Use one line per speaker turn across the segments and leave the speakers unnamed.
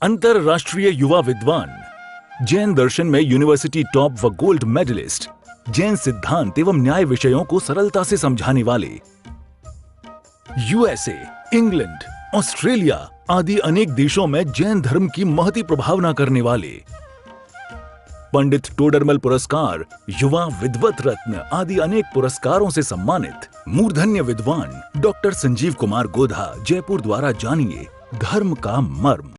अंतरराष्ट्रीय युवा विद्वान, जैन दर्शन में यूनिवर्सिटी टॉप व गोल्ड मेडलिस्ट, जैन सिद्धांत एवं न्याय विषयों को सरलता से समझाने वाले, यूएसए, इंग्लैंड, ऑस्ट्रेलिया आदि अनेक देशों में जैन धर्म की महती प्रभावना करने वाले, पंडित टोडरमल पुरस्कार, युवा विद्वत रत्न आदि अनेक पुरस्कारों से सम्मानित मूर्धन्य विद्वान डॉक्टर संजीव कुमार गोधा जयपुर द्वारा जानिए धर्म का मर्म।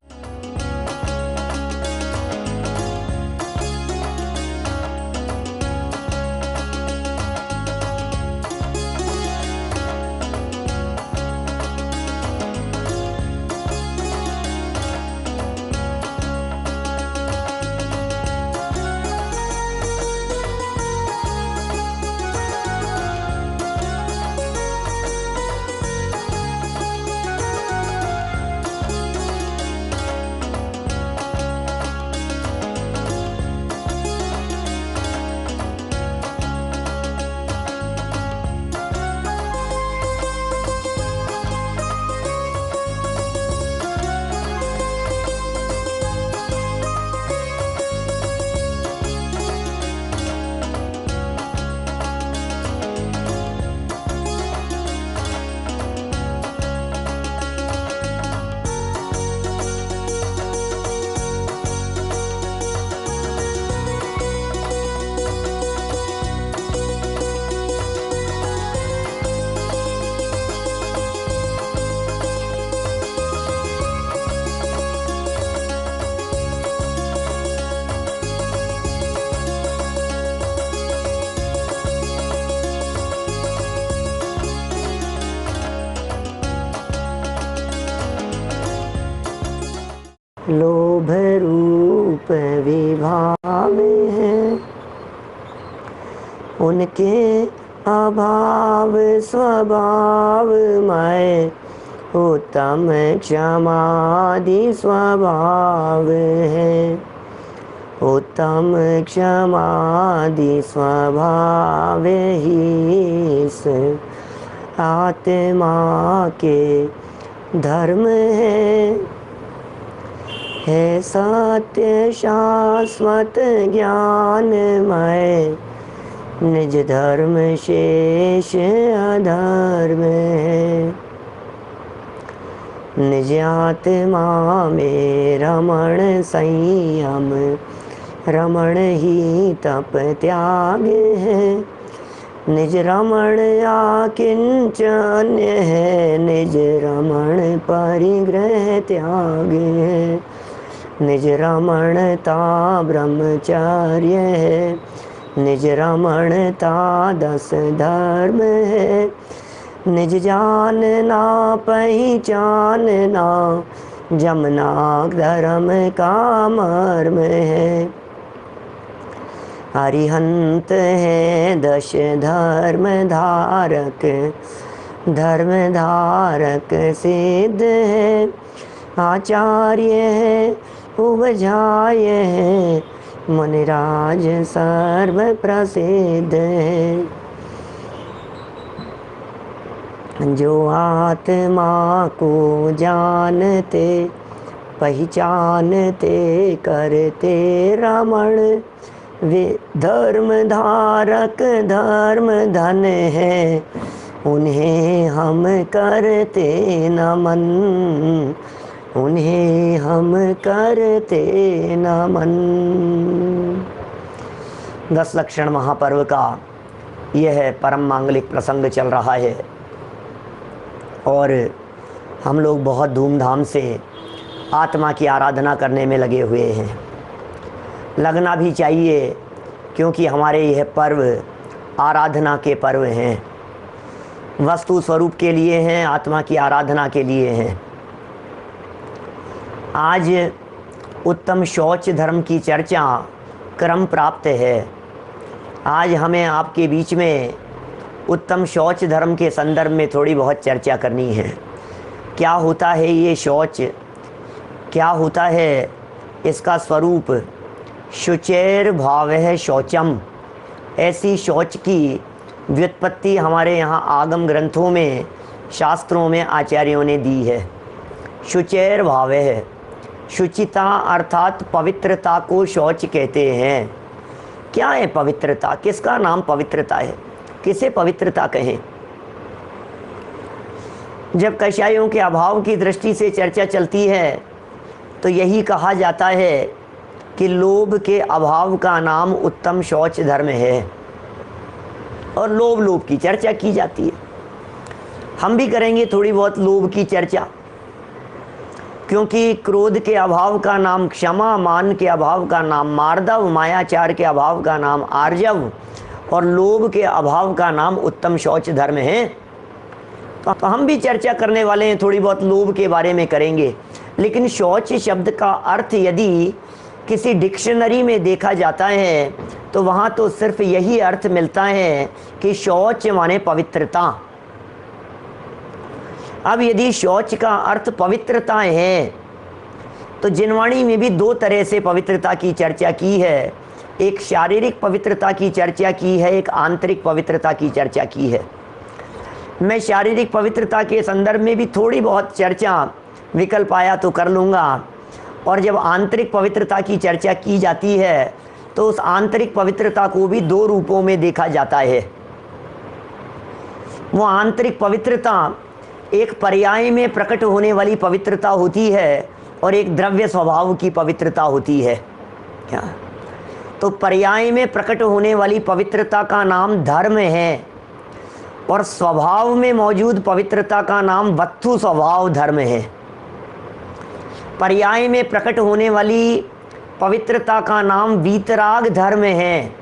लोभ रूप विभाव है, उनके अभाव स्वभाव मय, उत्तम क्षमादि स्वभाव है, उत्तम क्षमादि स्वभाव ही इस आत्मा के धर्म है सत्य शाश्वत ज्ञानमय, निज धर्म शेष अधर्म है, निज आत्मा में रमण संयम, रमण ही तप त्याग है, निज रमण आकिंचन्य है, निज रमण परिग्रह त्याग है, निज रमणता ब्रह्मचर्य है, निज रमणता 10 धर्म है, निज जानना पहचानना जमना धर्म का मर्म है, अरिहंत है 10 धर्म धारक, धर्म धारक सिद्ध है, आचार्य है उपजाय है, मुनिराज सर्व प्रसिद्ध है, जो आत्मा को जानते पहचानते करते रमण, वे धर्म धारक धर्म धन है, उन्हें हम करते नमन, उन्हें हम करते नमन। 10 लक्षण महापर्व का यह परम मांगलिक प्रसंग चल रहा है और हम लोग बहुत धूमधाम से आत्मा की आराधना करने में लगे हुए हैं। लगना भी चाहिए, क्योंकि हमारे यह पर्व आराधना के पर्व हैं, वस्तु स्वरूप के लिए हैं, आत्मा की आराधना के लिए हैं। आज उत्तम शौच धर्म की चर्चा क्रम प्राप्त है। आज हमें आपके बीच में उत्तम शौच धर्म के संदर्भ में थोड़ी बहुत चर्चा करनी है। क्या होता है ये शौच, क्या होता है इसका स्वरूप। शुचेर भाव है शौचम, ऐसी शौच की व्युत्पत्ति हमारे यहाँ आगम ग्रंथों में, शास्त्रों में आचार्यों ने दी है। शुचेर भाव है, शुचिता अर्थात पवित्रता को शौच कहते हैं। क्या है पवित्रता? किसका नाम पवित्रता है? किसे पवित्रता कहें? जब कषायों के अभाव की दृष्टि से चर्चा चलती है तो यही कहा जाता है कि लोभ के अभाव का नाम उत्तम शौच धर्म है, और लोभ की चर्चा की जाती है। हम भी करेंगे थोड़ी बहुत लोभ की चर्चा, क्योंकि क्रोध के अभाव का नाम क्षमा, मान के अभाव का नाम मार्दव, मायाचार के अभाव का नाम आर्जव, और लोभ के अभाव का नाम उत्तम शौच धर्म है। तो हम भी चर्चा करने वाले हैं, थोड़ी बहुत लोभ के बारे में करेंगे। लेकिन शौच शब्द का अर्थ यदि किसी डिक्शनरी में देखा जाता है तो वहाँ तो सिर्फ यही अर्थ मिलता है कि शौच माने पवित्रता। अब यदि शौच का अर्थ पवित्रता है तो जिनवाणी में भी दो तरह से पवित्रता की चर्चा की है। एक शारीरिक पवित्रता की चर्चा की है, एक आंतरिक पवित्रता की चर्चा की है। मैं शारीरिक पवित्रता के संदर्भ में भी थोड़ी बहुत चर्चा विकल्प आया तो कर लूँगा, और जब आंतरिक पवित्रता की चर्चा की जाती है तो उस आंतरिक पवित्रता को भी दो रूपों में देखा जाता है। वो आंतरिक पवित्रता एक पर्याय में प्रकट होने वाली पवित्रता होती है और एक द्रव्य स्वभाव की पवित्रता होती है। क्या? तो पर्याय में प्रकट होने वाली पवित्रता का नाम धर्म है, और स्वभाव में मौजूद पवित्रता का नाम वस्तु स्वभाव धर्म है। पर्याय में प्रकट होने वाली पवित्रता का नाम वीतराग धर्म है,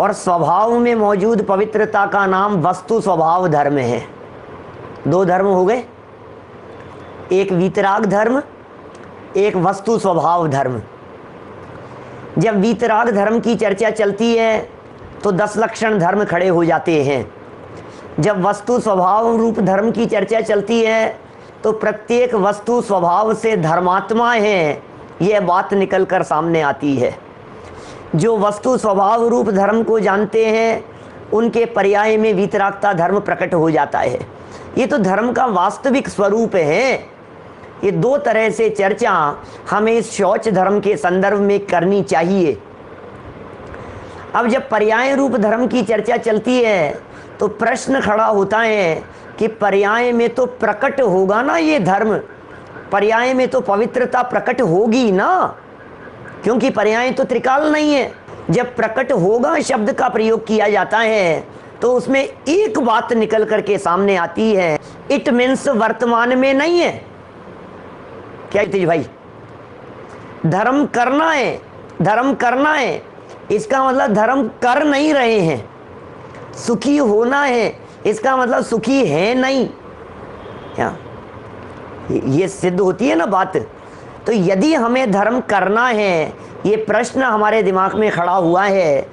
और स्वभाव में मौजूद पवित्रता का नाम वस्तु स्वभाव धर्म है। दो धर्म हो गए, एक वीतराग धर्म, एक वस्तु स्वभाव धर्म। जब वीतराग धर्म की चर्चा चलती है तो 10 लक्षण धर्म खड़े हो जाते हैं। जब वस्तु स्वभाव रूप धर्म की चर्चा चलती है तो प्रत्येक वस्तु स्वभाव से धर्मात्मा है, यह बात निकल कर सामने आती है। जो वस्तु स्वभाव रूप धर्म को जानते हैं उनके पर्याय में वीतरागता धर्म प्रकट हो जाता है। ये तो धर्म का वास्तविक स्वरूप है। ये दो तरह से चर्चा हमें इस शौच धर्म के संदर्भ में करनी चाहिए। अब जब पर्याय रूप धर्म की चर्चा चलती है तो प्रश्न खड़ा होता है कि पर्याय में तो प्रकट होगा ना ये धर्म, पर्याय में तो पवित्रता प्रकट होगी ना, क्योंकि पर्याय तो त्रिकाल नहीं है। जब प्रकट होगा शब्द का प्रयोग किया जाता है तो उसमें एक बात निकल करके सामने आती है, इट मीन्स वर्तमान में नहीं है। क्या तेज भाई? धर्म करना है, धर्म करना है, इसका मतलब धर्म कर नहीं रहे हैं। सुखी होना है, इसका मतलब सुखी है नहीं। क्या ये सिद्ध होती है ना बात? तो यदि हमें धर्म करना है, ये प्रश्न हमारे दिमाग में खड़ा हुआ है,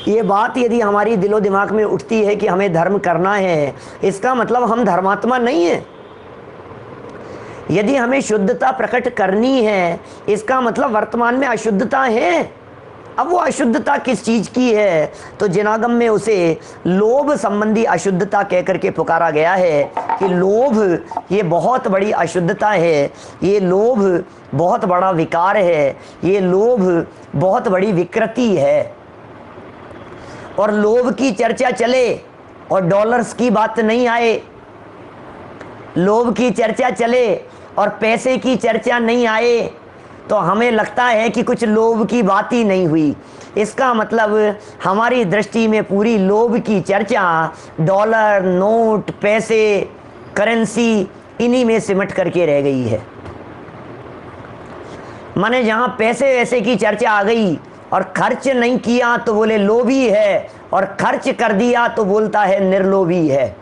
ये बात यदि हमारी दिलो दिमाग में उठती है कि हमें धर्म करना है, इसका मतलब हम धर्मात्मा नहीं है। यदि हमें शुद्धता प्रकट करनी है, इसका मतलब वर्तमान में अशुद्धता है। अब वो अशुद्धता किस चीज की है? तो जिनागम में उसे लोभ संबंधी अशुद्धता कह करके पुकारा गया है कि लोभ ये बहुत बड़ी अशुद्धता है, ये लोभ बहुत बड़ा विकार है, ये लोभ बहुत बड़ी विकृति है। और लोभ की चर्चा चले और डॉलर्स की बात नहीं आए, लोभ की चर्चा चले और पैसे की चर्चा नहीं आए, तो हमें लगता है कि कुछ लोभ की बात ही नहीं हुई। इसका मतलब हमारी दृष्टि में पूरी लोभ की चर्चा डॉलर, नोट, पैसे, करेंसी इन्हीं में सिमट करके रह गई है। माने जहां पैसे वैसे की चर्चा आ गई और खर्च नहीं किया तो बोले लोभी है, और खर्च कर दिया तो बोलता है निर्लोभी है।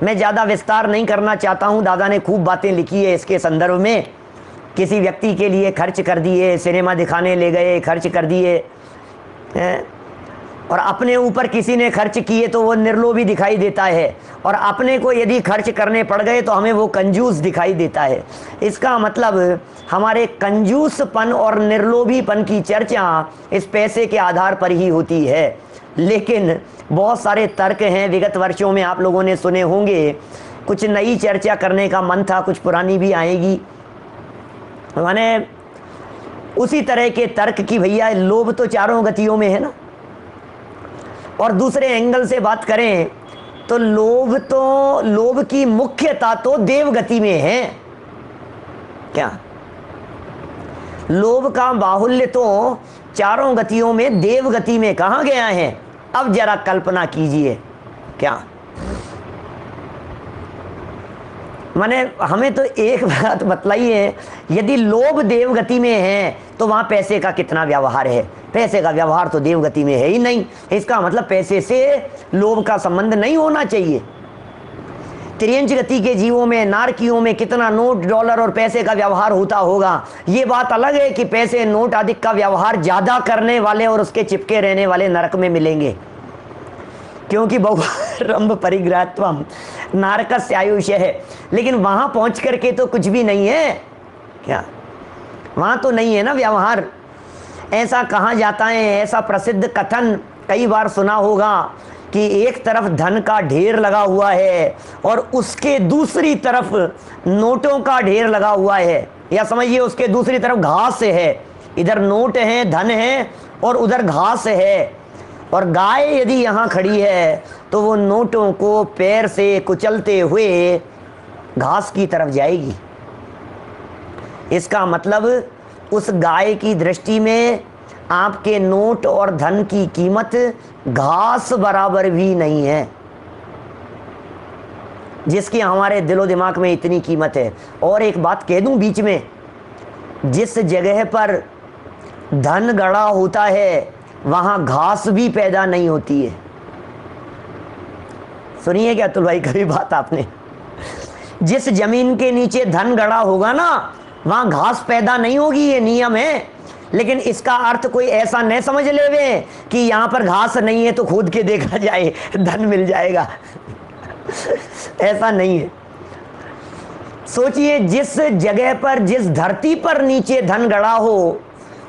मैं ज़्यादा विस्तार नहीं करना चाहता हूँ, दादा ने खूब बातें लिखी है इसके संदर्भ में। किसी व्यक्ति के लिए खर्च कर दिए, सिनेमा दिखाने ले गए, खर्च कर दिए, और अपने ऊपर किसी ने खर्च किए तो वो निर्लोभी दिखाई देता है, और अपने को यदि खर्च करने पड़ गए तो हमें वो कंजूस दिखाई देता है। इसका मतलब हमारे कंजूसपन और निर्लोभीपन की चर्चा इस पैसे के आधार पर ही होती है। लेकिन बहुत सारे तर्क हैं, विगत वर्षों में आप लोगों ने सुने होंगे। कुछ नई चर्चा करने का मन था, कुछ पुरानी भी आएगी। माने उसी तरह के तर्क की भैया लोभ तो चारों गतियों में है ना। और दूसरे एंगल से बात करें तो लोभ की मुख्यता तो देव गति में है। क्या लोभ का बाहुल्य तो चारों गतियों में देव गति में कहां गया है? अब जरा कल्पना कीजिए। क्या माने हमें तो एक बात बतलाइए, यदि लोभ देव गति में है तो वहां पैसे का कितना व्यवहार है? पैसे का व्यवहार तो देव गति में है ही नहीं। इसका मतलब पैसे से लोभ का संबंध नहीं होना चाहिए। त्रियंच गति के जीवों में, नारकियों में कितना नोट, डॉलर और पैसे का व्यवहार होता होगा। ये बात अलग है कि पैसे, नोट आदि का व्यवहार ज्यादा करने वाले और उसके चिपके रहने वाले नरक में मिलेंगे, क्योंकि बहुरंभ परिग्रहत्वम नारकस्य आयुष्य है। लेकिन वहां पहुंच करके तो कुछ भी नहीं है। क्या वहां तो नहीं है ना व्यवहार। ऐसा कहा जाता है, ऐसा प्रसिद्ध कथन कई बार सुना होगा कि एक तरफ धन का ढेर लगा हुआ है और उसके दूसरी तरफ नोटों का ढेर लगा हुआ है, या समझिए उसके दूसरी तरफ घास है। इधर नोट है, धन है और उधर घास है। और गाय यदि यहाँ खड़ी है तो वो नोटों को पैर से कुचलते हुए घास की तरफ जाएगी। इसका मतलब उस गाय की दृष्टि में आपके नोट और धन की कीमत घास बराबर भी नहीं है, जिसकी हमारे दिलो दिमाग में इतनी कीमत है। और एक बात कह दूं बीच में, जिस जगह पर धन गड़ा होता है वहां घास भी पैदा नहीं होती है। सुनिए क्या अतुल भाई कभी बात आपने, जिस जमीन के नीचे धन गड़ा होगा ना वहां घास पैदा नहीं होगी, ये नियम है। लेकिन इसका अर्थ कोई ऐसा न समझ लेवे कि यहां पर घास नहीं है तो खोद के देखा जाए धन मिल जाएगा ऐसा नहीं है। सोचिए, जिस जगह पर, जिस धरती पर नीचे धन गड़ा हो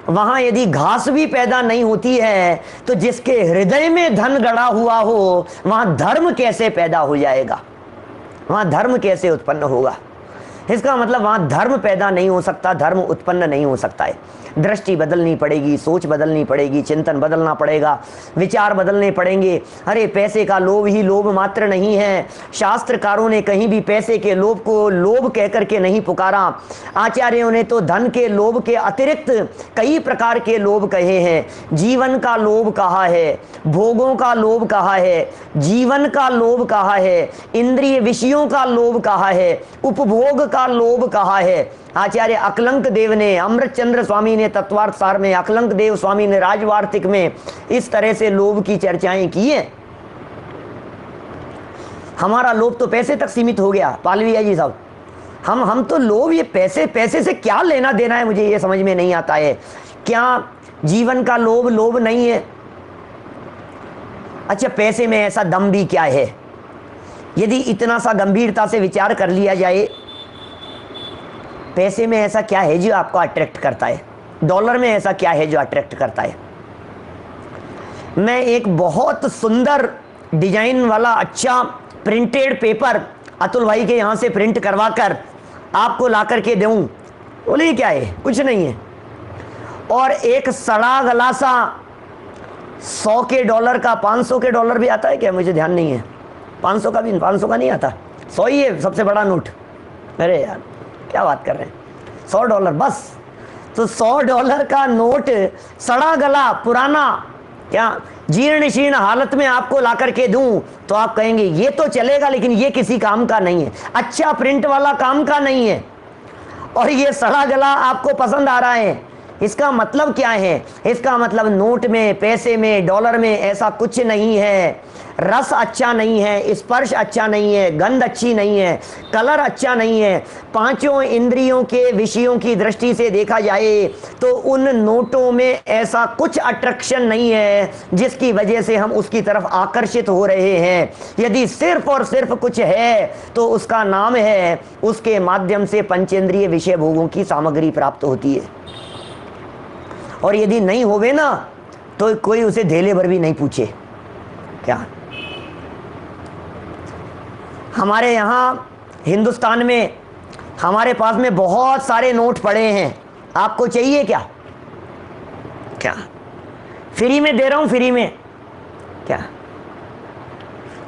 वहां यदि घास भी पैदा नहीं होती है तो जिसके हृदय में धन गड़ा हुआ हो वहां धर्म कैसे पैदा हो जाएगा? वहां धर्म कैसे उत्पन्न होगा? इसका मतलब वहां धर्म पैदा नहीं हो सकता, धर्म उत्पन्न नहीं हो सकता है। दृष्टि बदलनी पड़ेगी, सोच बदलनी पड़ेगी, चिंतन बदलना पड़ेगा, विचार बदलने पड़ेंगे। अरे पैसे का लोभ ही लोभ मात्र नहीं है। शास्त्रकारों ने कहीं भी पैसे के लोभ को लोभ कह करके नहीं पुकारा। आचार्यों ने तो धन के लोभ के अतिरिक्त कई प्रकार के लोभ कहे हैं। जीवन का लोभ कहा है, भोगों का लोभ कहा है, जीवन का लोभ कहा है, इंद्रिय विषयों का लोभ कहा है, उपभोग का लोभ कहा है। आचार्य अकलंक देव ने, अमृत चंद्र स्वामी ने तत्वार्थ सार में, अकलंक देव स्वामी ने राजवार्तिक में इस तरह से लोभ की चर्चाएं की है। हमारा लोभ तो पैसे तक सीमित हो गया पालविया जी साहब। हम तो लोभ, ये पैसे से क्या लेना देना है, मुझे ये समझ में नहीं आता है। क्या जीवन का लोभ लोभ नहीं है? अच्छा, पैसे में ऐसा दम भी क्या है? यदि इतना सा गंभीरता से विचार कर लिया जाए, पैसे में ऐसा क्या है जो आपको अट्रैक्ट करता है? डॉलर में ऐसा क्या है जो अट्रैक्ट करता है? मैं एक बहुत सुंदर डिजाइन वाला अच्छा प्रिंटेड पेपर अतुल भाई के यहाँ से प्रिंट करवा कर आपको ला करके दूं, बोले ये क्या है? कुछ नहीं है। और एक सड़ा गला सा 100 के डॉलर का, 500 के डॉलर भी आता है क्या? मुझे ध्यान नहीं है। 500 का भी, 500 का नहीं आता, 100 ही है सबसे बड़ा नोट। अरे यार क्या बात कर रहे हैं, $100 बस। तो $100 का नोट सड़ा गला पुराना, क्या जीर्ण शीर्ण हालत में आपको ला करके दूं तो आप कहेंगे ये तो चलेगा, लेकिन ये किसी काम का नहीं है, अच्छा प्रिंट वाला काम का नहीं है, और ये सड़ा गला आपको पसंद आ रहा है। इसका मतलब क्या है? इसका मतलब नोट में, पैसे में, डॉलर में ऐसा कुछ नहीं है। रस अच्छा नहीं है, स्पर्श अच्छा नहीं है, गंध अच्छी नहीं है, कलर अच्छा नहीं है। पांचों इंद्रियों के विषयों की दृष्टि से देखा जाए तो उन नोटों में ऐसा कुछ अट्रैक्शन नहीं है जिसकी वजह से हम उसकी तरफ आकर्षित हो रहे हैं। यदि सिर्फ और सिर्फ कुछ है तो उसका नाम है, उसके माध्यम से पंचेंद्रिय विषय भोगों की सामग्री प्राप्त होती है। और यदि नहीं होवे ना तो कोई उसे धेले भर भी नहीं पूछे। क्या हमारे यहाँ हिंदुस्तान में हमारे पास में बहुत सारे नोट पड़े हैं, आपको चाहिए क्या? क्या फ्री में दे रहा हूं, फ्री में? क्या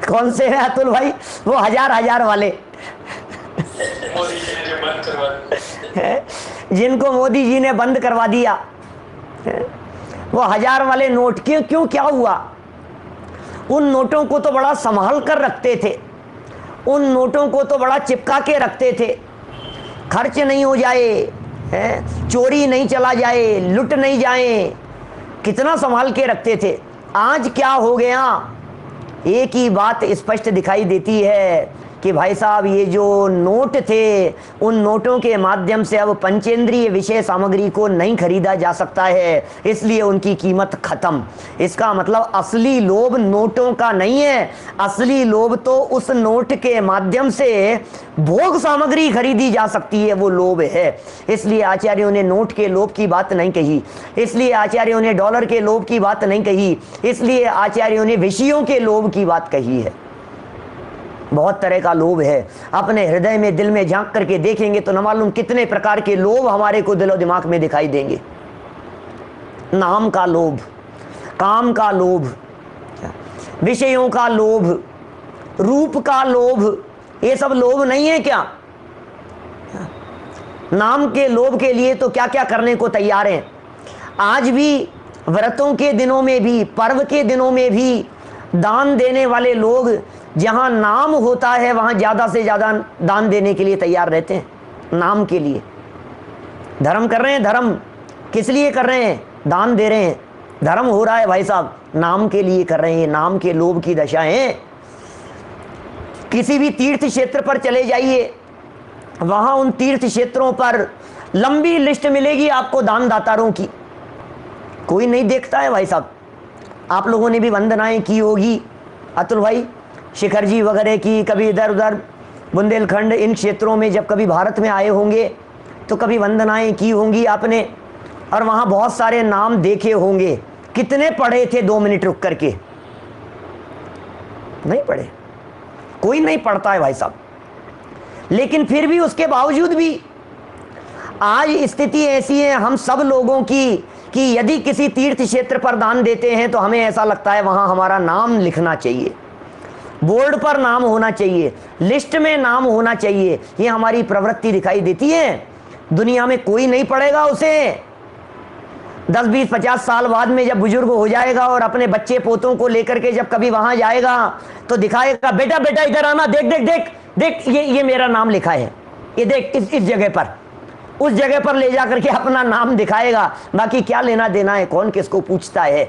कौन से हैं अतुल भाई? वो हजार वाले जिनको मोदी जी ने बंद करवा दिया, वो 1000 वाले नोट। क्यों क्या हुआ? उन नोटों को तो बड़ा संभाल कर रखते थे, उन नोटों को तो बड़ा चिपका के रखते थे, खर्च नहीं हो जाए, चोरी नहीं चला जाए, लुट नहीं जाए, कितना संभाल के रखते थे। आज क्या हो गया? एक ही बात स्पष्ट दिखाई देती है कि भाई साहब ये जो नोट थे, उन नोटों के माध्यम से अब पंचेंद्रिय विषय सामग्री को नहीं खरीदा जा सकता है, इसलिए उनकी कीमत खत्म। इसका मतलब असली लोभ नोटों का नहीं है, असली लोभ तो उस नोट के माध्यम से भोग सामग्री खरीदी जा सकती है, वो लोभ है। इसलिए आचार्यों ने नोट के लोभ की बात नहीं कही, इसलिए आचार्यों ने डॉलर के लोभ की बात नहीं कही, इसलिए आचार्यों ने विषयों के लोभ की बात कही है। बहुत तरह का लोभ है, अपने हृदय में, दिल में झांक करके देखेंगे तो न मालूम कितने प्रकार के लोभ हमारे को दिलो दिमाग में दिखाई देंगे। नाम का लोभ, काम का लोभ, विषयों का लोभ, रूप का लोभ, ये सब लोभ नहीं है क्या? नाम के लोभ के लिए तो क्या क्या करने को तैयार हैं। आज भी व्रतों के दिनों में भी, पर्व के दिनों में भी दान देने वाले लोग जहां नाम होता है वहां ज्यादा से ज्यादा दान देने के लिए तैयार रहते हैं। नाम के लिए धर्म कर रहे हैं, धर्म किस लिए कर रहे हैं? दान दे रहे हैं, धर्म हो रहा है भाई साहब, नाम के लिए कर रहे हैं। नाम के लोभ की दशा है। किसी भी तीर्थ क्षेत्र पर चले जाइए, वहां उन तीर्थ क्षेत्रों पर लंबी लिस्ट मिलेगी आपको दानदातारों की, कोई नहीं देखता है भाई साहब। आप लोगों ने भी वंदनाएं की होगी अतुल भाई, शिखर जी वगैरह की, कभी इधर उधर बुंदेलखंड इन क्षेत्रों में जब कभी भारत में आए होंगे तो कभी वंदनाएं की होंगी आपने, और वहाँ बहुत सारे नाम देखे होंगे। कितने पढ़े थे 2 मिनट रुक करके? नहीं पढ़े, कोई नहीं पढ़ता है भाई साहब। लेकिन फिर भी उसके बावजूद भी आज स्थिति ऐसी है हम सब लोगों की कि यदि किसी तीर्थ क्षेत्र पर दान देते हैं तो हमें ऐसा लगता है वहां हमारा नाम लिखना चाहिए, बोर्ड पर नाम होना चाहिए, लिस्ट में नाम होना चाहिए। ये हमारी प्रवृत्ति दिखाई देती है। दुनिया में कोई नहीं पढ़ेगा उसे। 10, 20, 50 साल बाद में जब बुजुर्ग हो जाएगा और अपने बच्चे पोतों को लेकर के जब कभी वहां जाएगा तो दिखाएगा, बेटा बेटा इधर आना, देख देख देख देख, ये मेरा नाम लिखा है, ये देख इस जगह पर, उस जगह पर ले जाकर के अपना नाम दिखाएगा। बाकी क्या लेना देना है, कौन किसको पूछता है।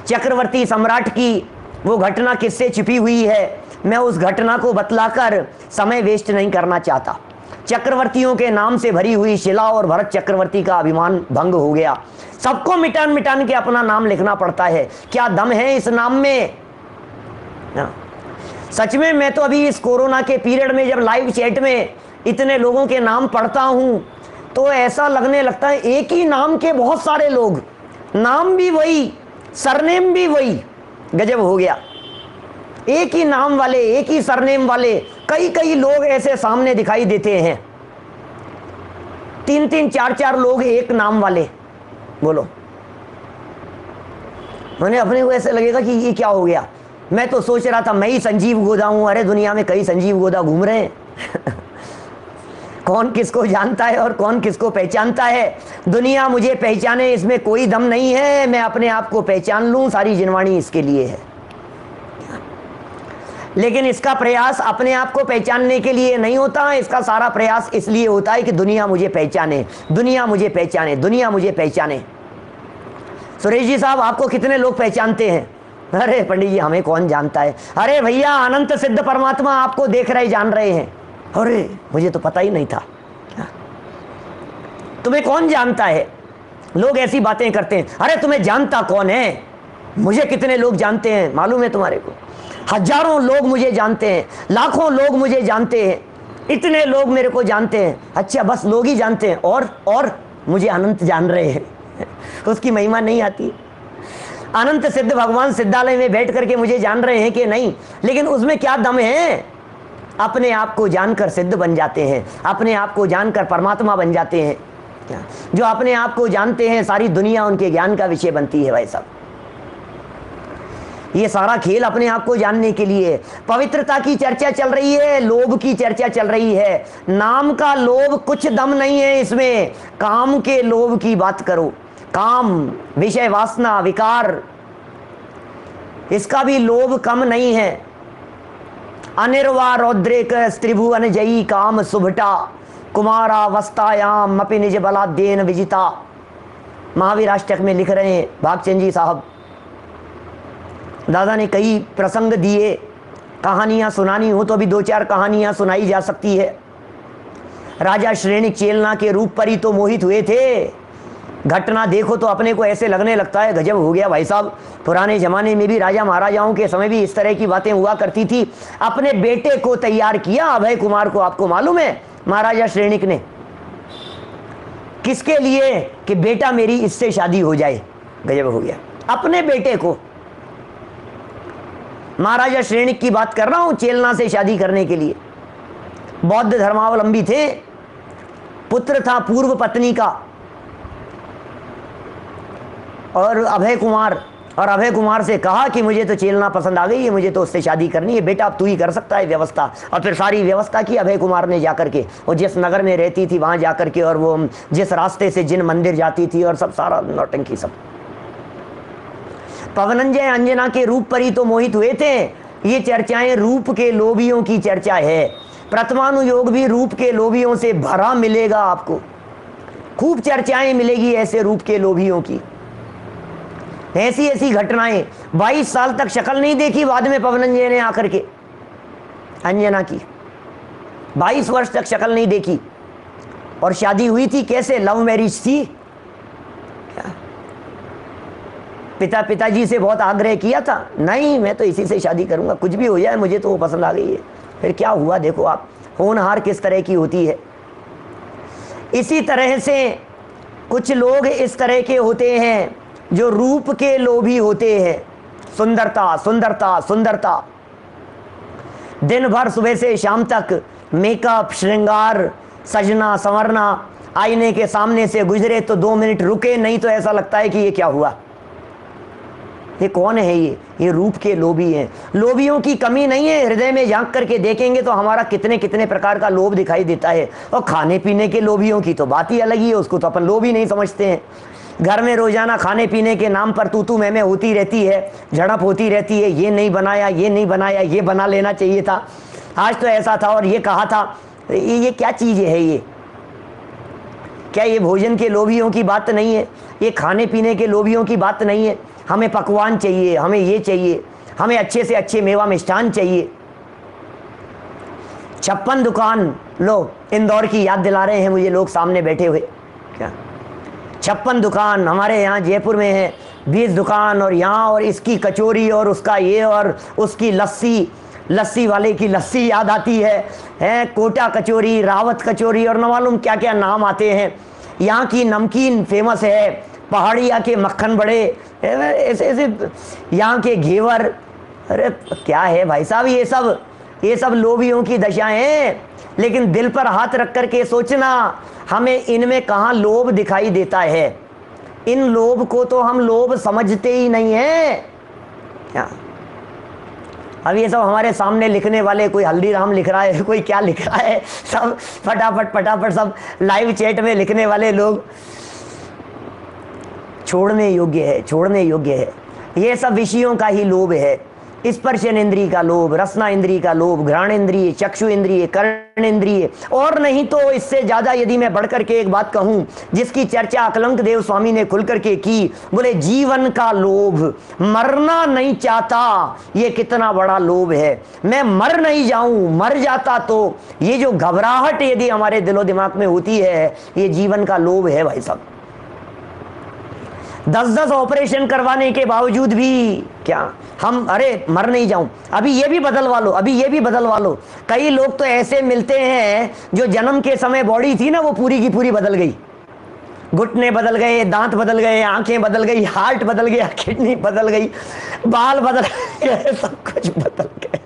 चक्रवर्ती सम्राट की वो घटना किससे छिपी हुई है, मैं उस घटना को बतलाकर समय वेस्ट नहीं करना चाहता। चक्रवर्तियों के नाम से भरी हुई शिला और भरत चक्रवर्ती का अभिमान भंग हो गया। सबको मिटान मिटान के अपना नाम लिखना पड़ता है। क्या दम है इस नाम में? सच में मैं तो अभी इस कोरोना के पीरियड में जब लाइव चैट में इतने लोगों के नाम पढ़ता हूं तो ऐसा लगने लगता है एक ही नाम के बहुत सारे लोग, नाम भी वही, सरनेम भी वही। गजब हो गया। एक ही नाम वाले, एक ही सरनेम वाले कई कई लोग ऐसे सामने दिखाई देते हैं। 3-3, 4-4 लोग एक नाम वाले। बोलो, मैंने अपने को ऐसे लगेगा कि ये क्या हो गया। मैं तो सोच रहा था मैं ही संजीव गोदा हूं। अरे दुनिया में कई संजीव गोदा घूम रहे हैं। कौन किसको जानता है और कौन किसको पहचानता है। दुनिया मुझे पहचाने इसमें कोई दम नहीं है। मैं अपने आप को पहचान लूं, सारी जिनवाणी इसके लिए है। लेकिन इसका प्रयास अपने आप को पहचानने के लिए नहीं होता। इसका सारा प्रयास इसलिए होता है कि दुनिया मुझे पहचाने, दुनिया मुझे पहचाने, दुनिया मुझे पहचाने। सुरेश जी साहब, आपको कितने लोग पहचानते हैं? अरे पंडित जी, हमें कौन जानता है। अरे भैया, अनंत सिद्ध परमात्मा आपको देख रहे, जान रहे हैं। अरे मुझे तो पता ही नहीं था। तुम्हें कौन जानता है? लोग ऐसी बातें करते हैं। अरे तुम्हें जानता कौन है? मुझे कितने लोग जानते हैं मालूम है तुम्हारे को? हजारों लोग मुझे जानते हैं, लाखों लोग मुझे जानते हैं, इतने लोग मेरे को जानते हैं। अच्छा, बस लोग ही जानते हैं और मुझे अनंत जान रहे हैं। उसकी महिमा नहीं आती। अनंत सिद्ध भगवान सिद्धालय में बैठ करके मुझे जान रहे हैं कि नहीं, लेकिन उसमें क्या दम है? अपने आप को जानकर सिद्ध बन जाते हैं, अपने आप को जानकर परमात्मा बन जाते हैं। क्या जो अपने आप को जानते हैं सारी दुनिया उनके ज्ञान का विषय बनती है भाई साहब। ये सारा खेल अपने आप को जानने के लिए। पवित्रता की चर्चा चल रही है, लोभ की चर्चा चल रही है। नाम का लोभ कुछ दम नहीं है इसमें। काम के लोभ की बात करो, काम, विषय वासना, विकार, इसका भी लोभ कम नहीं है। अनिर्वा रौद्रेक त्रिभुवन जयी काम सुभटा कुमारावस्थायाम अपि निज बलाद्येन विजिता। महावीर अष्टक में लिख रहे हैं भागचंद जी साहब। दादा ने कई प्रसंग दिए, कहानियां सुनानी हो तो अभी 2-4 कहानियां सुनाई जा सकती है। राजा श्रेणिक चेलना के रूप पर ही तो मोहित हुए थे। घटना देखो तो अपने को ऐसे लगने लगता है गजब हो गया भाई साहब। पुराने जमाने में भी राजा महाराजाओं के समय भी इस तरह की बातें हुआ करती थी। अपने बेटे को तैयार किया अभय कुमार को, आपको मालूम है महाराजा श्रेणिक ने, किसके लिए? कि बेटा मेरी इससे शादी हो जाए। गजब हो गया। अपने बेटे को, महाराजा श्रेणिक की बात कर रहा हूं, चेलना से शादी करने के लिए। बौद्ध धर्मावलंबी थे, पुत्र था पूर्व पत्नी का और अभय कुमार, और अभय कुमार से कहा कि मुझे तो चेलना पसंद आ गई है, मुझे तो उससे शादी करनी है, बेटा अब तू ही कर सकता है व्यवस्था। और फिर सारी व्यवस्था की अभय कुमार ने जाकर के, और जिस नगर में रहती थी वहां जाकर के, और वो जिस रास्ते से जिन मंदिर जाती थी, और सब सारा नौटंकी सब। पवनंजय अंजना के रूप पर ही तो मोहित हुए थे। ये चर्चाएं रूप के लोभियों की चर्चा है। प्रथमानुयोग भी रूप के लोभियों से भरा मिलेगा आपको। खूब चर्चाएं मिलेगी ऐसे रूप के लोभियों की। ऐसी ऐसी घटनाएं। 22 साल तक शक्ल नहीं देखी बाद में पवनंजय ने आकर के अंजना की। 22 वर्ष तक शक्ल नहीं देखी, और शादी हुई थी कैसे? लव मैरिज थी। पिताजी से बहुत आग्रह किया था, नहीं मैं तो इसी से शादी करूंगा, कुछ भी हो जाए मुझे तो वो पसंद आ गई है। फिर क्या हुआ देखो आप, होनहार किस तरह की होती है। इसी तरह से कुछ लोग इस तरह के होते हैं जो रूप के लोभी होते हैं। सुंदरता सुंदरता सुंदरता, दिन भर सुबह से शाम तक मेकअप, श्रृंगार, सजना संवरना, आईने के सामने से गुजरे तो 2 मिनट रुके नहीं तो ऐसा लगता है कि ये क्या हुआ, ये कौन है? ये रूप के लोभी हैं। लोभियों की कमी नहीं है। हृदय में झांक करके देखेंगे तो हमारा कितने कितने प्रकार का लोभ दिखाई देता है। और खाने पीने के लोभियों की तो बात ही अलग ही है, उसको तो अपन लोभ ही नहीं समझते हैं। घर में रोजाना खाने पीने के नाम पर तू मैं होती रहती है, झड़प होती रहती है, ये नहीं बनाया, ये नहीं बनाया, ये बना लेना चाहिए था, आज तो ऐसा था और ये कहा था। ये क्या चीज़ है? ये क्या ये भोजन के लोभियों की बात नहीं है? ये खाने पीने के लोभियों की बात नहीं है? हमें पकवान चाहिए, हमें ये चाहिए, हमें अच्छे से अच्छे मेवा मिष्ठान चाहिए। 56 दुकान, लो इंदौर की याद दिला रहे हैं मुझे लोग सामने बैठे हुए। क्या 56 दुकान हमारे यहाँ जयपुर में है, 20 दुकान, और यहाँ और इसकी कचौरी और उसका ये और उसकी लस्सी, लस्सी वाले की लस्सी याद आती है कोटा कचौरी, रावत कचौरी और न मालूम क्या क्या नाम आते हैं। यहाँ की नमकीन फेमस है, पहाड़िया के मक्खन बड़े, ऐसे ऐसे यहाँ के घेवर। अरे क्या है भाई साहब, ये सब लोभियों की दशाएं हैं। लेकिन दिल पर हाथ रख करके सोचना, हमें इनमें कहाँ लोभ दिखाई देता है? इन लोभ को तो हम लोभ समझते ही नहीं है। क्या अब ये सब हमारे सामने लिखने वाले, कोई हल्दीराम लिख रहा है, कोई क्या लिख रहा है, सब फटाफट सब लाइव चैट में लिखने वाले लोग, छोड़ने योग्य है। ये सब विषयों का ही लोभ है। स्पर्शन इंद्रिय का लोभ, रसना इंद्रिय का लोभ, घ्राण इंद्रिय, चक्षु इंद्रिय, कर्ण इंद्रिय, और नहीं तो इससे ज्यादा यदि मैं बढ़कर के एक बात कहूं जिसकी चर्चा अकलंक देव स्वामी ने खुल करके की, बोले जीवन का लोभ, मरना नहीं चाहता, ये कितना बड़ा लोभ है। मैं मर नहीं जाऊं, मर जाता तो ये जो घबराहट यदि हमारे दिलो दिमाग में होती है, ये जीवन का लोभ है भाई साहब। 10-10 ऑपरेशन करवाने के बावजूद भी क्या हम, अरे मर नहीं जाऊं, अभी ये भी बदलवा लो, अभी ये भी बदलवा लो। कई लोग तो ऐसे मिलते हैं जो जन्म के समय बॉडी थी ना वो पूरी की पूरी बदल गई, घुटने बदल गए, दांत बदल गए, आंखें बदल गई, हार्ट बदल गया, किडनी बदल गई, बाल बदल गए, सब कुछ बदल गए।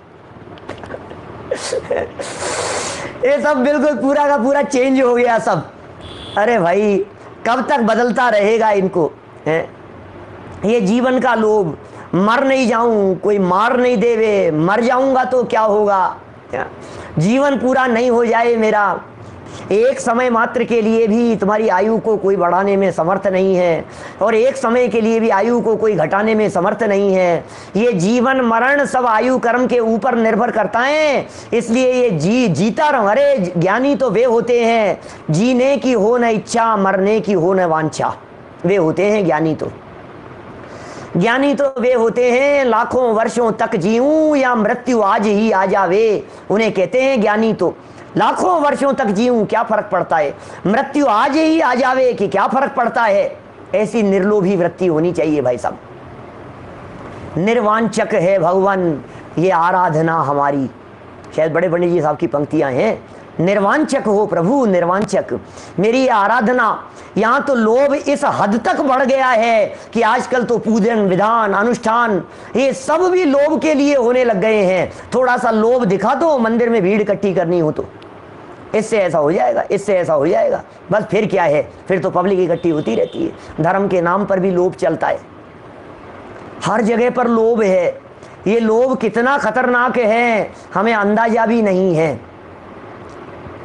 ये सब बिल्कुल पूरा का पूरा चेंज हो गया सब। अरे भाई कब तक बदलता रहेगा इनको, है? ये जीवन का लोभ, मर नहीं जाऊं, कोई मार नहीं देवे, मर जाऊंगा तो क्या होगा, जीवन पूरा नहीं हो जाए मेरा, एक समय मात्र के लिए भी तुम्हारी आयु को कोई बढ़ाने में समर्थ नहीं है और एक समय के लिए भी आयु को कोई घटाने में समर्थ नहीं है। ये जीवन मरण सब आयु कर्म के ऊपर निर्भर करता है, इसलिए ये जीता रहो। अरे ज्ञानी तो वे होते हैं जीने की हो न इच्छा, मरने की हो न वांछा, वे होते हैं ज्ञानी। तो ज्ञानी तो वे होते हैं लाखों वर्षों तक जीऊं या मृत्यु आज ही आ जावे, उन्हें कहते हैं ज्ञानी। तो लाखों वर्षों तक जीऊं क्या फर्क पड़ता है, मृत्यु आज ही आ जावे कि क्या फर्क पड़ता है। ऐसी निर्लोभी वृत्ति होनी चाहिए भाई साहब। निर्वांचक है भगवान ये आराधना हमारी, शायद बड़े पंडित जी साहब की पंक्तियां हैं, निर्वांचक हो प्रभु निर्वांचक, मेरी आराधना। यहां तो लोभ इस हद तक बढ़ गया है कि आजकल तो पूजन विधान अनुष्ठान ये सब भी लोभ के लिए होने लग गए हैं। थोड़ा सा लोभ दिखा दो, मंदिर में भीड़ इकट्ठी करनी हो तो इससे ऐसा हो जाएगा, इससे ऐसा हो जाएगा, बस फिर क्या है, फिर तो पब्लिक इकट्ठी होती रहती है। धर्म के नाम पर भी लोभ चलता है, हर जगह पर लोभ है। ये लोभ कितना खतरनाक है हमें अंदाजा भी नहीं है।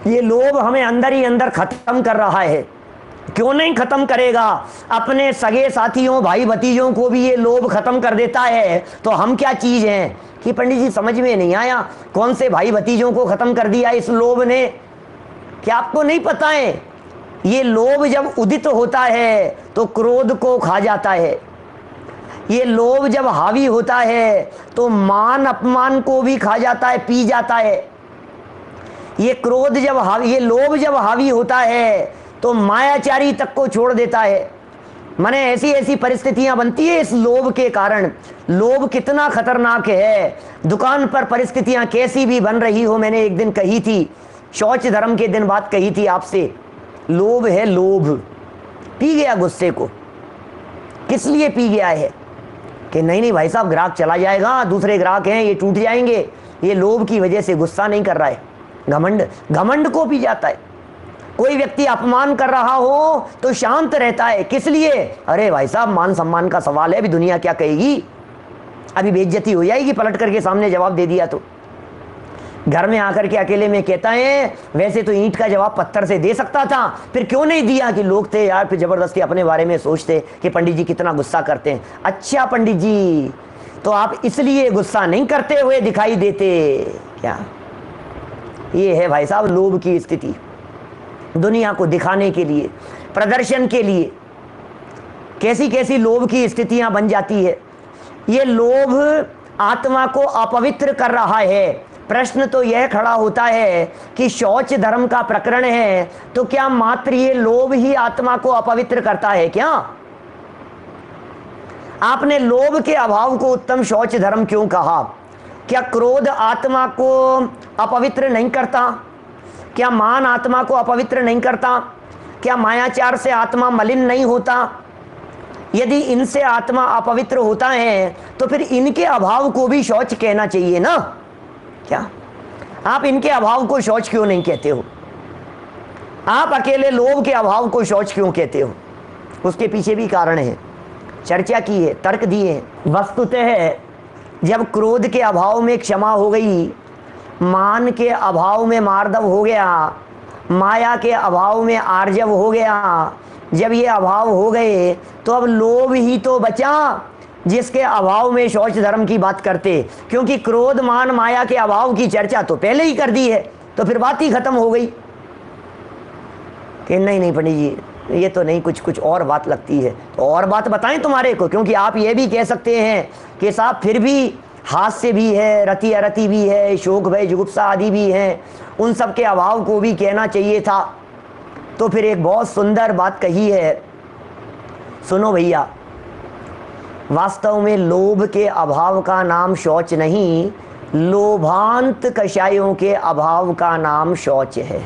ये लोभ हमें अंदर ही अंदर खत्म कर रहा है। क्यों नहीं खत्म करेगा, अपने सगे साथियों भाई भतीजों को भी ये लोभ खत्म कर देता है, तो हम क्या चीज हैं कि पंडित जी समझ में नहीं आया कौन से भाई भतीजों को खत्म कर दिया इस लोभ ने, क्या आपको नहीं पता है? ये लोभ जब उदित होता है तो क्रोध को खा जाता है। ये लोभ जब हावी होता है तो मान अपमान को भी खा जाता है, पी जाता है। ये क्रोध जब हावी, ये लोभ जब हावी होता है तो मायाचारी तक को छोड़ देता है। माने ऐसी ऐसी परिस्थितियां बनती है इस लोभ के कारण। लोभ कितना खतरनाक है, दुकान पर परिस्थितियां कैसी भी बन रही हो। मैंने एक दिन कही थी, शौच धर्म के दिन बात कही थी आपसे, लोभ है लोभ। पी गया गुस्से को, किस लिए पी गया है कि नहीं नहीं भाई साहब ग्राहक चला जाएगा, दूसरे ग्राहक हैं ये टूट जाएंगे, ये लोभ की वजह से गुस्सा नहीं कर रहा है, घमंड, घमंड को पी जाता है। कोई व्यक्ति अपमान कर रहा हो तो शांत रहता है, किस लिए, अरे भाई साहब मान सम्मान का सवाल है, अभी दुनिया क्या कहेगी, अभी बेइज्जती हो जाएगी, पलट करके सामने जवाब दे दिया तो। घर में आकर के अकेले में कहता है वैसे तो ईंट का जवाब पत्थर से दे सकता था, फिर क्यों नहीं दिया कि लोग थे यार, फिर जबरदस्ती अपने बारे में सोचते कि पंडित जी कितना गुस्सा करते हैं। अच्छा पंडित जी तो आप इसलिए गुस्सा नहीं करते हुए दिखाई देते क्या? ये है भाई साहब लोभ की स्थिति। दुनिया को दिखाने के लिए, प्रदर्शन के लिए कैसी कैसी लोभ की स्थितियां बन जाती है। ये लोभ आत्मा को अपवित्र कर रहा है। प्रश्न तो यह खड़ा होता है कि शौच धर्म का प्रकरण है तो क्या मात्र ये लोभ ही आत्मा को अपवित्र करता है क्या? आपने लोभ के अभाव को उत्तम शौच धर्म क्यों कहा? क्या क्रोध आत्मा को अपवित्र नहीं करता? क्या मान आत्मा को अपवित्र नहीं करता? क्या मायाचार से आत्मा मलिन नहीं होता? यदि इनसे आत्मा अपवित्र होता है तो फिर इनके अभाव को भी शौच कहना चाहिए ना? क्या आप इनके अभाव को शौच क्यों नहीं कहते हो? आप अकेले लोभ के अभाव को शौच क्यों कहते हो? उसके पीछे भी कारण है, चर्चा की है, तर्क दिए हैं। वस्तुतः जब क्रोध के अभाव में क्षमा हो गई, मान के अभाव में मार्दव हो गया, माया के अभाव में आर्जव हो गया, जब ये अभाव हो गए तो अब लोभ ही तो बचा जिसके अभाव में शौच धर्म की बात करते, क्योंकि क्रोध मान माया के अभाव की चर्चा तो पहले ही कर दी है, तो फिर बात ही खत्म हो गई कि नहीं नहीं पंडित जी ये तो नहीं, कुछ कुछ और बात लगती है। तो और बात बताएं तुम्हारे को, क्योंकि आप ये भी कह सकते हैं कि साहब फिर भी हास्य भी है, रति अरति भी है, शोक भय जुगुप्सा आदि भी हैं, उन सब के अभाव को भी कहना चाहिए था। तो फिर एक बहुत सुंदर बात कही है, सुनो भैया, वास्तव में लोभ के अभाव का नाम शौच नहीं, लोभांत कषायों के अभाव का नाम शौच है।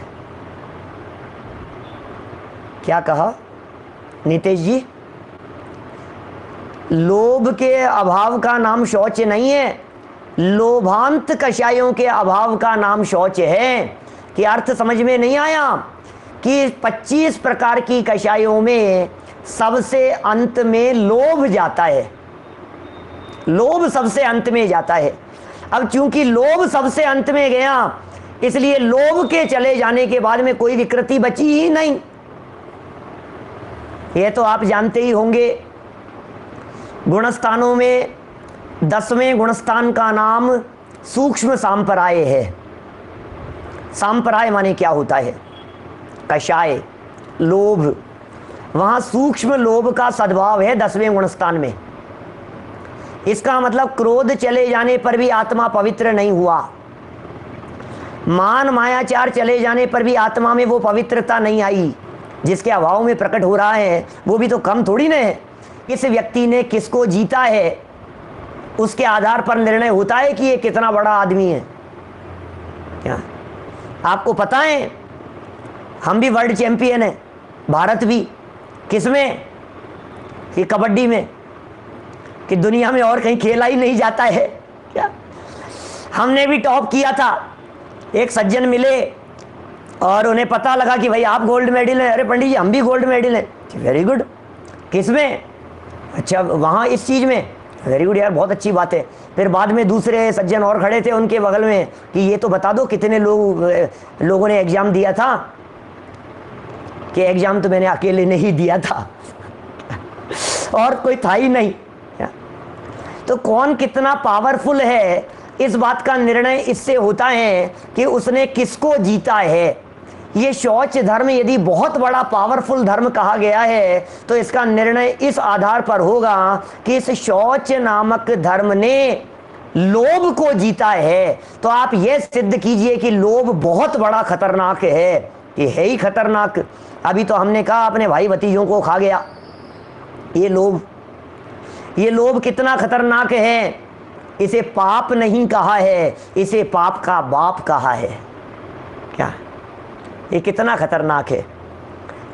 क्या कहा नितेश जी? लोभ के अभाव का नाम शौच नहीं है, लोभांत कषायों के अभाव का नाम शौच है। कि अर्थ समझ में नहीं आया कि 25 प्रकार की कषायों में सबसे अंत में लोभ जाता है। लोभ सबसे अंत में जाता है। अब चूंकि लोभ सबसे अंत में गया, इसलिए लोभ के चले जाने के बाद में कोई विकृति बची ही नहीं। यह तो आप जानते ही होंगे। गुणस्थानों में 10वें गुणस्थान का नाम सूक्ष्म सांपराय है। सांपराय माने क्या होता है? कषाय, लोभ। वहां सूक्ष्म लोभ का सद्भाव है 10वें गुणस्थान में। इसका मतलब क्रोध चले जाने पर भी आत्मा पवित्र नहीं हुआ। मान मायाचार चले जाने पर भी आत्मा में वो पवित्रता नहीं आई। जिसके अभाव में प्रकट हो रहा है वो भी तो कम थोड़ी ना है। किस व्यक्ति ने किसको जीता है उसके आधार पर निर्णय होता है कि ये कितना बड़ा आदमी है। क्या आपको पता है हम भी वर्ल्ड चैंपियन है, भारत भी। किसमें? कि कबड्डी में। कि दुनिया में और कहीं खेला ही नहीं जाता है क्या? हमने भी टॉप किया था। एक सज्जन मिले और उन्हें पता लगा कि भाई आप गोल्ड मेडल हैं। अरे पंडित जी हम भी गोल्ड मेडल हैं। Very good. किसमें? अच्छा वहाँ इस चीज़ में। वेरी गुड यार, बहुत अच्छी बात है। फिर बाद में दूसरे सज्जन और खड़े थे उनके बगल में कि ये तो बता दो कितने लोगों ने एग्जाम दिया था। कि एग्जाम तो मैंने अकेले नहीं दिया था और कोई था ही नहीं। तो कौन कितना पावरफुल है इस बात का निर्णय इससे होता है कि उसने किसको जीता है। ये शौच धर्म यदि बहुत बड़ा पावरफुल धर्म कहा गया है तो इसका निर्णय इस आधार पर होगा कि इस शौच नामक धर्म ने लोभ को जीता है। तो आप ये सिद्ध कीजिए कि लोभ बहुत बड़ा खतरनाक है। ये है ही खतरनाक। अभी तो हमने कहा अपने भाई भतीजों को खा गया ये लोभ। ये लोभ कितना खतरनाक है। इसे पाप नहीं कहा है, इसे पाप का बाप कहा है। क्या ये कितना खतरनाक है।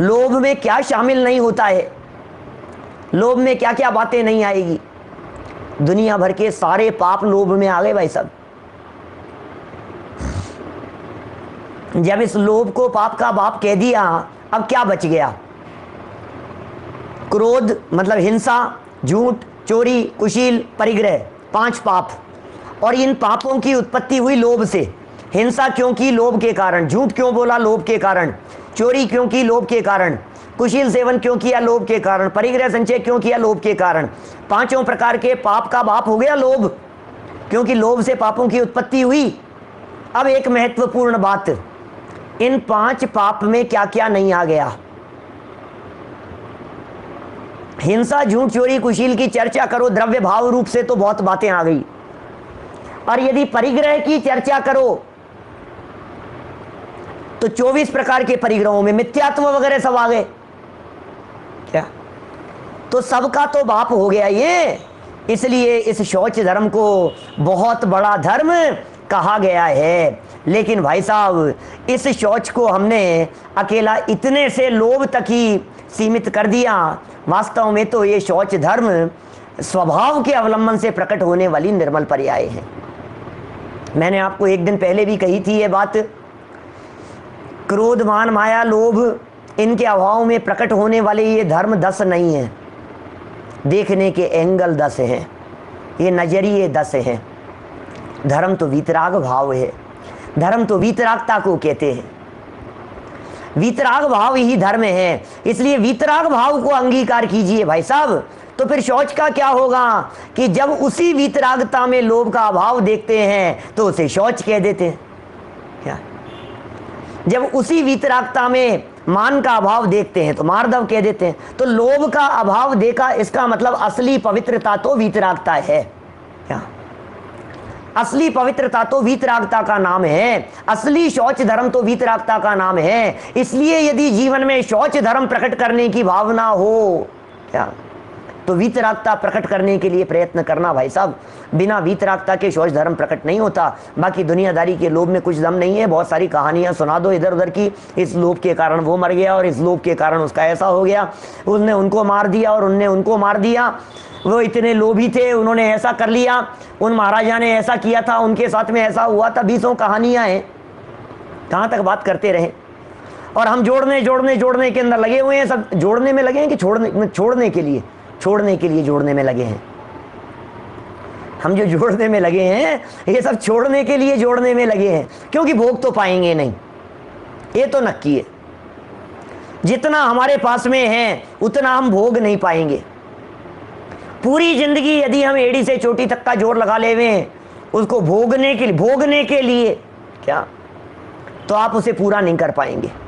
लोभ में क्या शामिल नहीं होता है, लोभ में क्या क्या बातें नहीं आएगी। दुनिया भर के सारे पाप लोभ में आ गए भाई साहब। जब इस लोभ को पाप का बाप कह दिया, अब क्या बच गया? क्रोध मतलब हिंसा, झूठ, चोरी, कुशील, परिग्रह, 5 पाप। और इन पापों की उत्पत्ति हुई लोभ से। हिंसा क्यों की? लोभ के कारण। झूठ क्यों बोला? लोभ के कारण। चोरी क्यों की? लोभ के कारण। कुशील सेवन क्यों किया? लोभ के कारण। परिग्रह संचय क्यों किया? लोभ के कारण। 5 प्रकार के पाप का बाप हो गया लोभ, क्योंकि लोभ से पापों की उत्पत्ति हुई। अब एक महत्वपूर्ण बात, इन 5 पाप में क्या क्या नहीं आ गया? हिंसा, झूठ, चोरी, कुशील की चर्चा करो द्रव्य भाव रूप से तो बहुत बातें आ गई। और यदि परिग्रह की चर्चा करो तो 24 प्रकार के परिग्रहों में मिथ्यात्व वगैरह सब आ गए। क्या? तो सबका तो बाप हो गया ये। इसलिए इस शौच धर्म को बहुत बड़ा धर्म कहा गया है। लेकिन भाई साहब इस शौच को हमने अकेला इतने से लोभ तक ही सीमित कर दिया। वास्तव में तो ये शौच धर्म स्वभाव के अवलंबन से प्रकट होने वाली निर्मल पर्याय है। मैंने आपको एक दिन पहले भी कही थी ये बात। क्रोध, मान, माया, लोभ, इनके अभाव में प्रकट होने वाले ये धर्म 10 नहीं है। देखने के एंगल 10 हैं, ये नजरिए 10 हैं। धर्म तो वीतराग भाव है। धर्म तो वीतरागता को कहते हैं। वीतराग भाव ही धर्म है। इसलिए वीतराग भाव को अंगीकार कीजिए भाई साहब। तो फिर शौच का क्या होगा कि जब उसी वीतरागता में लोभ का अभाव देखते हैं तो उसे शौच कह देते हैं। क्या? जब उसी वीतरागता में मान का अभाव देखते हैं तो मार्दव कह देते हैं। तो लोभ का अभाव देखा, इसका मतलब असली पवित्रता तो वीतरागता है। क्या? असली पवित्रता तो वीतरागता का नाम है। असली शौच धर्म तो वीतरागता का नाम है। इसलिए यदि जीवन में शौच धर्म प्रकट करने की भावना हो, क्या तो वीतरागता प्रकट करने के लिए प्रयत्न करना भाई साहब। बिना वीतरागता के शौच धर्म प्रकट नहीं होता। बाकी दुनियादारी के लोभ में कुछ दम नहीं है। बहुत सारी कहानियां सुना दो इधर उधर की, इस लोभ के कारण वो मर गया और इस लोभ के कारण उसका ऐसा हो गया, उसने उनको मार दिया और उनने उनको मार दिया, वो इतने लोभी थे उन्होंने ऐसा कर लिया, उन महाराजा ने ऐसा किया था, उनके साथ में ऐसा हुआ था। 20 कहानियां हैं, कहाँ तक बात करते रहे। और हम जोड़ने के अंदर लगे हुए हैं। सब जोड़ने में लगे हैं कि छोड़ने के लिए जोड़ने में लगे हैं। हम जो जोड़ने में लगे हैं ये सब छोड़ने के लिए जोड़ने में लगे हैं, क्योंकि भोग तो पाएंगे नहीं, ये तो नक्की है। जितना हमारे पास में है उतना हम भोग नहीं पाएंगे। पूरी जिंदगी यदि हम एड़ी से चोटी तक का जोर लगा ले हुए उसको भोगने के लिए क्या, तो आप उसे पूरा नहीं कर पाएंगे।